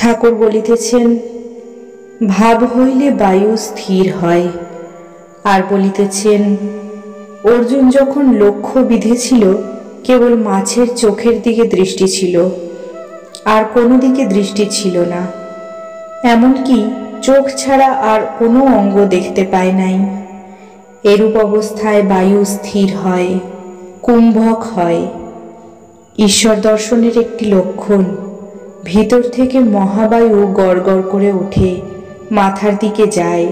ঠাকুর বলিতেছেন, ভাব হইলে বায়ু স্থির হয়। আর বলিতেছেন, অর্জুন যখন লক্ষ্য বিঁধেছিল কেবল মাছের চোখের দিকে দৃষ্টি ছিল, আর কোনো দিকে দৃষ্টি ছিল না। এমনকি চোখ ছাড়া আর কোনো অঙ্গ দেখতে পায় নাই। এরূপ অবস্থায় বায়ু স্থির হয়, কুম্ভক হয়। ঈশ্বর দর্শনের একটি লক্ষণ, ভিতর থেকে মহাবায়ু গড়গড় করে ওঠে, মাথার দিকে যায়।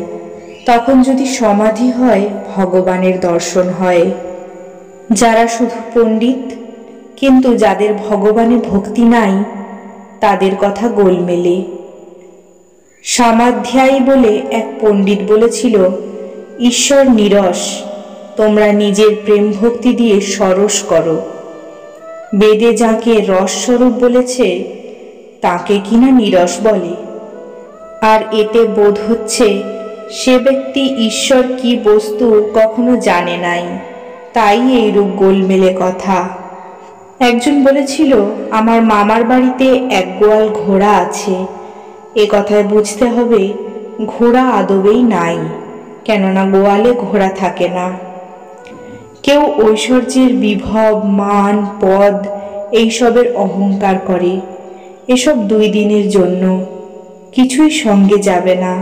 তখন যদি সমাধি হয়, ভগবানের দর্শন হয়। যারা শুধু পণ্ডিত কিন্তু যাদের ভগবানে ভক্তি নাই, তাদের কথা গোলমেলে। সামাধ্যায়ী বলে এক পণ্ডিত বলেছিল, ঈশ্বর নীরস, তোমরা নিজের প্রেম ভক্তি দিয়ে সরস করো। বেদে যাকে রসস্বরূপ বলেছে তাকে কিনা নীরস বলে। আর এতে বোধ হচ্ছে সে ব্যক্তি ঈশ্বর কি বস্তু কখনো জানে নাই, তাই এইরূপ গোলমেলে কথা। একজন বলেছিল, আমার মামার বাড়িতে এক গোয়াল ঘোড়া আছে। এ কথায় বুঝতে হবে ঘোড়া আদবেই নাই, কেননা গোয়ালে ঘোড়া থাকে না। কেউ ঐশ্বর্যের বিভব, মান, পদ এইসবের অহংকার করে। এসব 2 দিনের জন্য, কিছুই সঙ্গে যাবে না।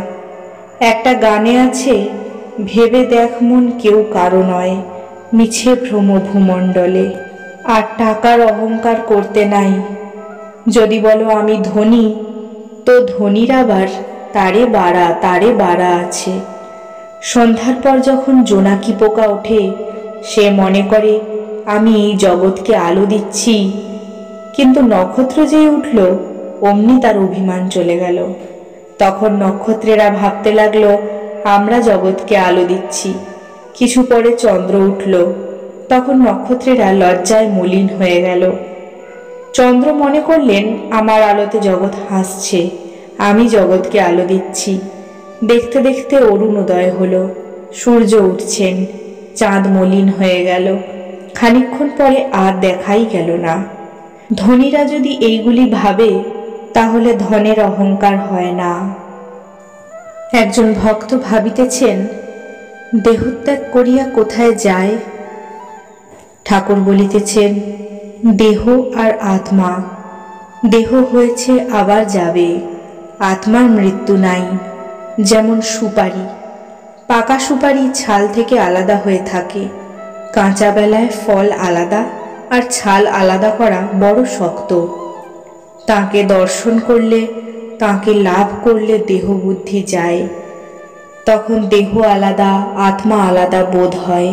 একটা গানে আছে, ভেবে দেখ মন কেউ কারো নয়, মিছে ভ্রম ভূমণ্ডলে। আর টাকার অহংকার করতে নাই। যদি বলো আমি ধনী, তো ধনীর আবার তারে বাড়া আছে। সন্ধ্যার পর যখন জোনাকি পোকা ওঠে, সে মনে করে আমি এই জগৎকে আলো দিচ্ছি, কিন্তু নক্ষত্র যেই উঠল অমনি তার অভিমান চলে গেল। তখন নক্ষত্রেরা ভাবতে লাগলো আমরা জগৎকে আলো দিচ্ছি। কিছু পরে চন্দ্র উঠল, তখন নক্ষত্রেরা লজ্জায় মলিন হয়ে গেল। চন্দ্র মনে করলেন আমার আলোতে জগৎ হাসছে, আমি জগৎকে আলো দিচ্ছি। দেখতে দেখতে অরুণোদয় হলো, সূর্য উঠছেন, চাঁদ মলিন হয়ে গেল। খানিকক্ষণ পরে আর দেখাই গেল না। ধনীরা যদি এইগুলি ভাবে, তাহলে ধনের অহংকার হয় না। একজন ভক্ত ভাবিতেছেন, দেহত্যাগ করিয়া কোথায় যায়? ঠাকুর বলিতেছেন, দেহ আর আত্মা। দেহ হয়েছে আবার যাবে, আত্মার মৃত্যু নাই। যেমন সুপারি, পাকা সুপারি ছাল থেকে আলাদা হয়ে থাকে। কাঁচা বেলায় ফল আলাদা আর ছাল আলাদা করা বড় শক্ত। তাকে দর্শন করলে, তাকে লাভ করলে দেহ বুদ্ধি যায়। তখন দেহ আলাদা, আত্মা আলাদা বোধ হয়।